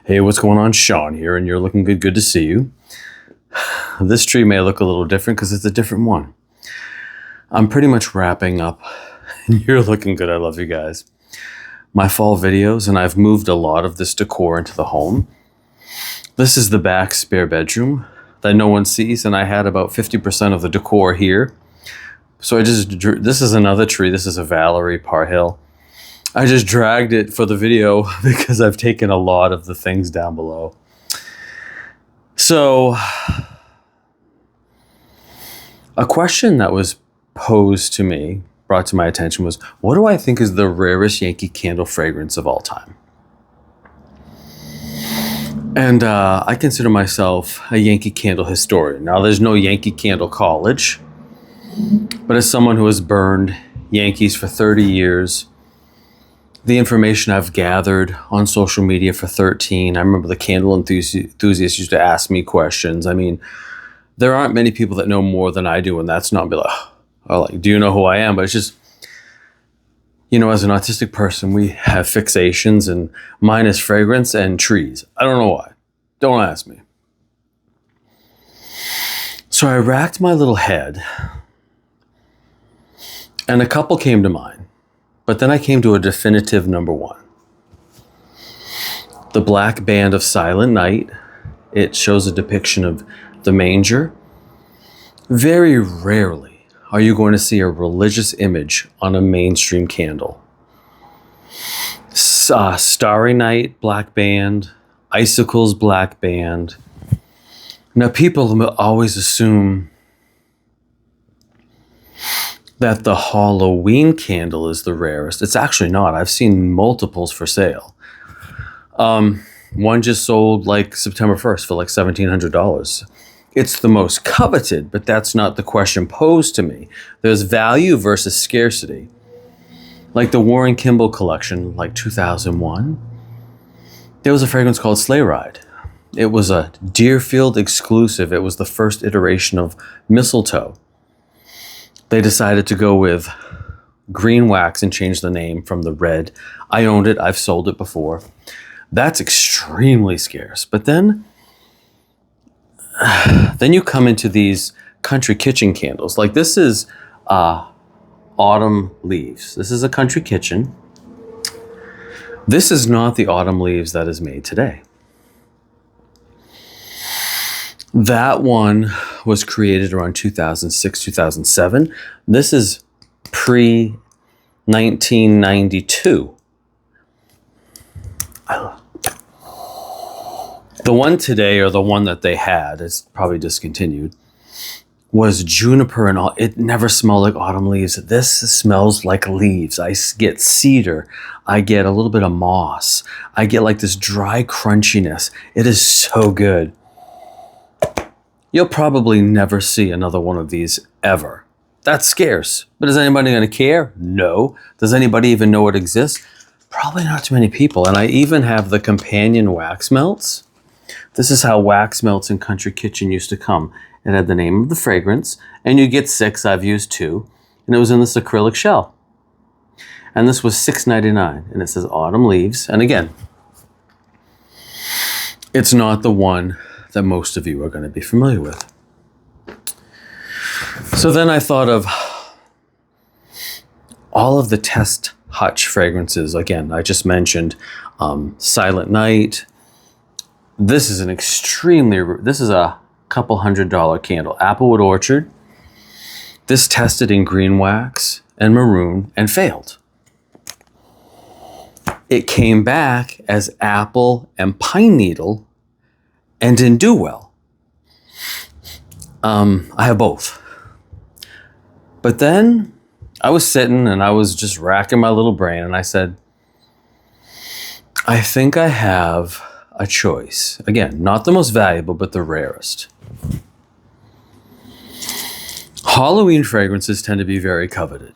Hey, what's going on? Shawn here, and you're looking good. Good to see you. This tree may look a little different because it's a different one. I'm pretty much wrapping up, and you're looking good. I love you guys. My fall videos, and I've moved a lot of this decor into the home. This is the back spare bedroom that no one sees, and I had about 50% of the decor here. So I just drew, this is another tree. This is a Valerie Parhill. I just dragged it for the video because I've taken a lot of the things down below. So, a question that was posed to me, brought to my attention, was, what do I think is the rarest Yankee Candle fragrance of all time? And I consider myself a Yankee Candle historian. Now, there's no Yankee Candle College, but as someone who has burned Yankees for 30 years, the information I've gathered on social media for 13, I remember the candle enthusiasts used to ask me questions. I mean, there aren't many people that know more than I do, and that's not be like, oh, like, do you know who I am? But it's just, you know, as an autistic person, we have fixations, and mine is fragrance and trees. I don't know why. Don't ask me. So I racked my little head, and a couple came to mind. But then I came to a definitive number one. The black band of Silent Night. It shows a depiction of the manger. Very rarely are you going to see a religious image on a mainstream candle. Starry Night, black band. Icicles, black band. Now, people always assume that the Halloween candle is the rarest. It's actually not. I've seen multiples for sale. One just sold like September 1st for like $1,700. It's the most coveted, but that's not the question posed to me. There's value versus scarcity. Like the Warren Kimball collection, like 2001, there was a fragrance called Sleigh Ride. It was a Deerfield exclusive. It was the first iteration of mistletoe. They decided to go with green wax and change the name from the red. I owned it. I've sold it before. That's extremely scarce. But then you come into these country kitchen candles. Like this is autumn leaves. This is a country kitchen. This is not the autumn leaves that is made today. That one was created around 2006, 2007. This is pre-1992. The one today, or the one that they had, it's probably discontinued, was juniper and all. It never smelled like autumn leaves. This smells like leaves. I get cedar. I get a little bit of moss. I get like this dry crunchiness. It is so good. You'll probably never see another one of these ever. That's scarce. But is anybody going to care? No. Does anybody even know it exists? Probably not too many people. And I even have the companion wax melts. This is how wax melts in Country Kitchen used to come. It had the name of the fragrance, and you get 6. I've used 2. And it was in this acrylic shell. And this was $6.99. And it says Autumn Leaves. And again, it's not the one that most of you are going to be familiar with. So then I thought of all of the test hutch fragrances. Again, I just mentioned Silent Night. This is this is a couple $100 candle. Applewood Orchard. This tested in green wax and maroon and failed. It came back as apple and pine needle and didn't do well. I have both. But then I was sitting and I was just racking my little brain, and I said, I think I have a choice. Again, not the most valuable, but the rarest. Halloween fragrances tend to be very coveted.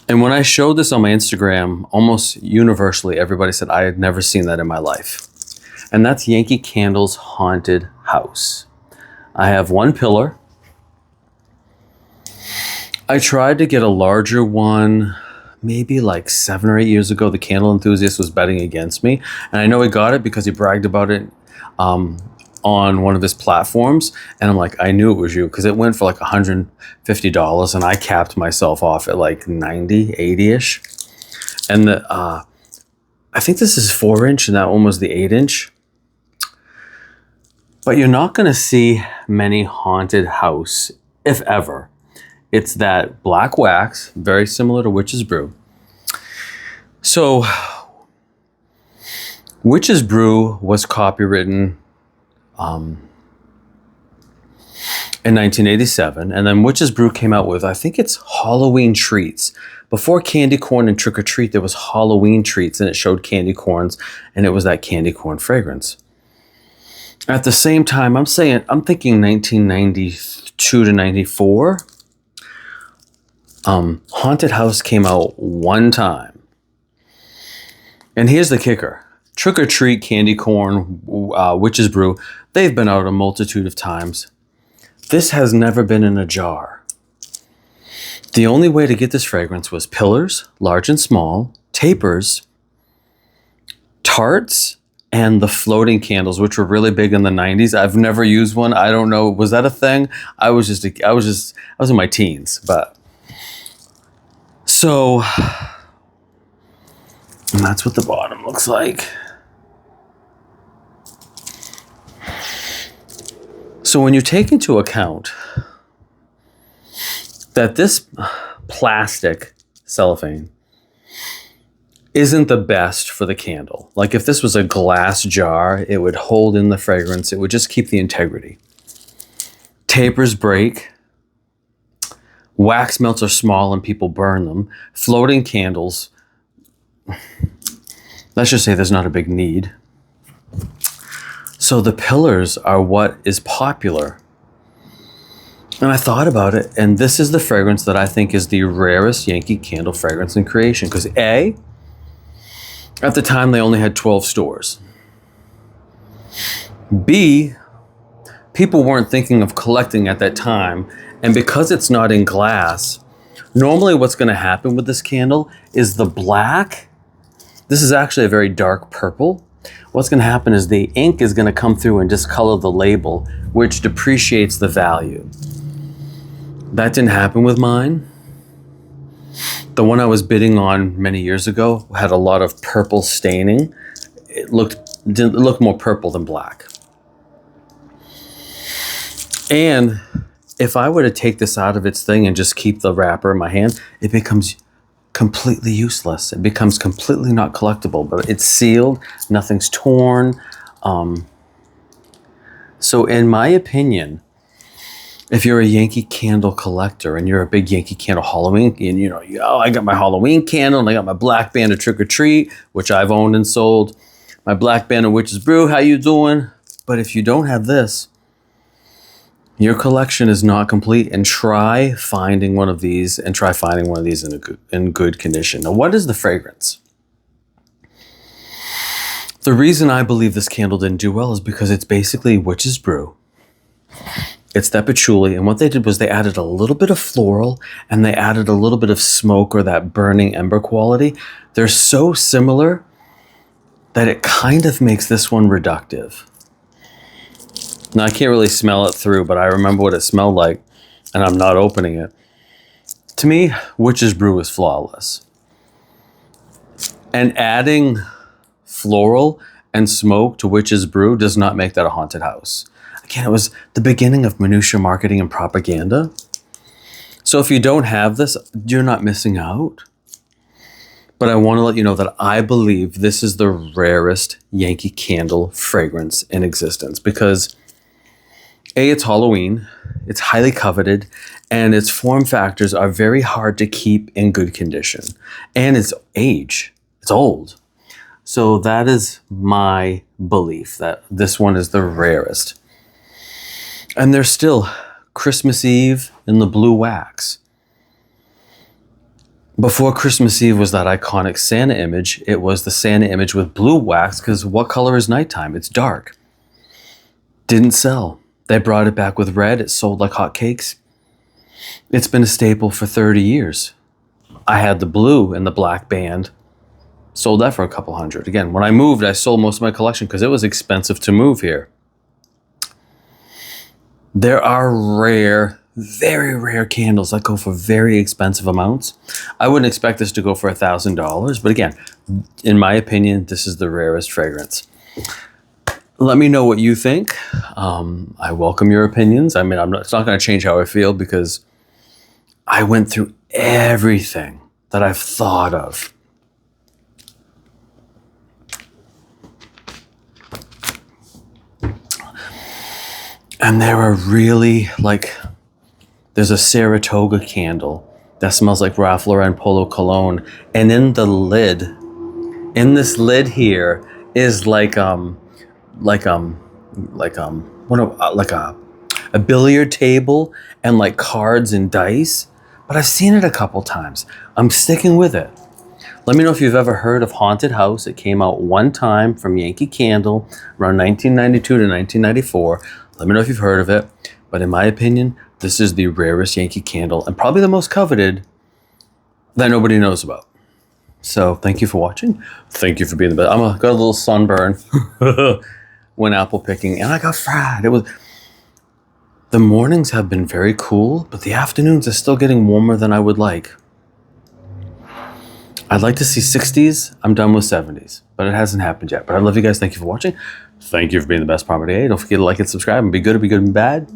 And when I showed this on my Instagram, almost universally, everybody said, I had never seen that in my life. And that's Yankee Candle's Haunted House. I have one pillar. I tried to get a larger one maybe like 7 or 8 years ago, the candle enthusiast was betting against me. And I know he got it because he bragged about it on one of his platforms. And I'm like, I knew it was you, because it went for like $150 and I capped myself off at like 90, 80-ish. And I think this is 4-inch and that one was the 8-inch. But you're not going to see many haunted house, if ever. It's that black wax, very similar to Witch's Brew. So, Witch's Brew was copywritten in 1987, and then Witch's Brew came out with, I think it's Halloween treats. Before candy corn and trick or treat, there was Halloween treats, and it showed candy corns, and it was that candy corn fragrance. At the same time, I'm thinking 1992 to 94. Haunted House came out one time. And here's the kicker. Trick or Treat, Candy Corn, Witch's Brew, they've been out a multitude of times. This has never been in a jar. The only way to get this fragrance was pillars, large and small, tapers, tarts, and the floating candles, which were really big in the 90s. I've never used one. I don't know. Was that a thing? I was in my teens, but so, and that's what the bottom looks like. So when you take into account that this plastic cellophane isn't the best for the candle. Like if this was a glass jar, it would hold in the fragrance. It would just keep the integrity. Tapers break. Wax melts are small and people burn them. Floating candles, let's just say there's not a big need. So the pillars are what is popular. And I thought about it, and this is the fragrance that I think is the rarest Yankee Candle fragrance in creation. Because A, at the time they only had 12 stores. B, people weren't thinking of collecting at that time. And because it's not in glass, normally what's going to happen with this candle is the black. This is actually a very dark purple. What's going to happen is the ink is going to come through and discolor the label, which depreciates the value. That didn't happen with mine. The one I was bidding on many years ago had a lot of purple staining. It looked more purple than black. And if I were to take this out of its thing and just keep the wrapper in my hand, it becomes completely useless. It becomes completely not collectible, but it's sealed, nothing's torn. So in my opinion, if you're a Yankee Candle collector and you're a big Yankee Candle Halloween, and I got my Halloween candle and I got my Black Band of Trick or Treat, which I've owned and sold, my Black Band of Witch's Brew, how you doing? But if you don't have this, your collection is not complete, and try finding one of these in good condition. Now, what is the fragrance? The reason I believe this candle didn't do well is because it's basically Witch's Brew. It's that patchouli, and what they did was they added a little bit of floral and they added a little bit of smoke or that burning ember quality. They're so similar that it kind of makes this one reductive. Now, I can't really smell it through, but I remember what it smelled like, and I'm not opening it. To me, Witch's Brew is flawless. And adding floral and smoke to Witch's Brew does not make that a haunted house. Again, it was the beginning of minutia marketing and propaganda. So if you don't have this, you're not missing out. But I want to let you know that I believe this is the rarest Yankee Candle fragrance in existence because A, it's Halloween, it's highly coveted, and its form factors are very hard to keep in good condition. And its age, it's old. So that is my belief that this one is the rarest. And there's still Christmas Eve in the blue wax. Before Christmas Eve was that iconic Santa image, it was the Santa image with blue wax because what color is nighttime? It's dark. Didn't sell. They brought it back with red. It sold like hotcakes. It's been a staple for 30 years. I had the blue and the black band. Sold that for a couple hundred. Again, when I moved, I sold most of my collection because it was expensive to move here. There are rare, very rare candles that go for very expensive amounts. I wouldn't expect this to go for $1,000, but again, in my opinion, this is the rarest fragrance. Let me know what you think. I welcome your opinions. I mean, it's not going to change how I feel because I went through everything that I've thought of. And there are really, like, there's a Saratoga candle that smells like Ralph Lauren Polo Cologne. And in the lid, in this lid here is like a billiard table and like cards and dice. But I've seen it a couple times. I'm sticking with it. Let me know if you've ever heard of Haunted House. It came out one time from Yankee Candle around 1992 to 1994. Let me know if you've heard of it. But in my opinion, this is the rarest Yankee Candle and probably the most coveted that nobody knows about. So thank you for watching. Thank you for being the best. I got a little sunburn when apple picking and I got fried. The mornings have been very cool, but the afternoons are still getting warmer than I would like. I'd like to see 60s. I'm done with 70s, but it hasn't happened yet. But I love you guys. Thank you for watching. Thank you for being the best part of the day. Don't forget to like and subscribe and be good or be good and bad.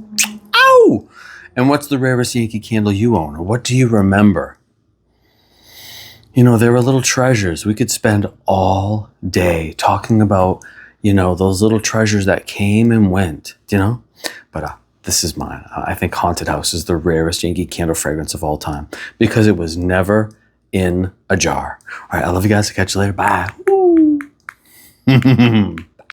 Ow! And what's the rarest Yankee Candle you own? Or what do you remember? You know, there were little treasures. We could spend all day talking about, you know, those little treasures that came and went, you know? But this is mine. I think Haunted House is the rarest Yankee Candle fragrance of all time because it was never in a jar. All right, I love you guys. I'll catch you later. Bye.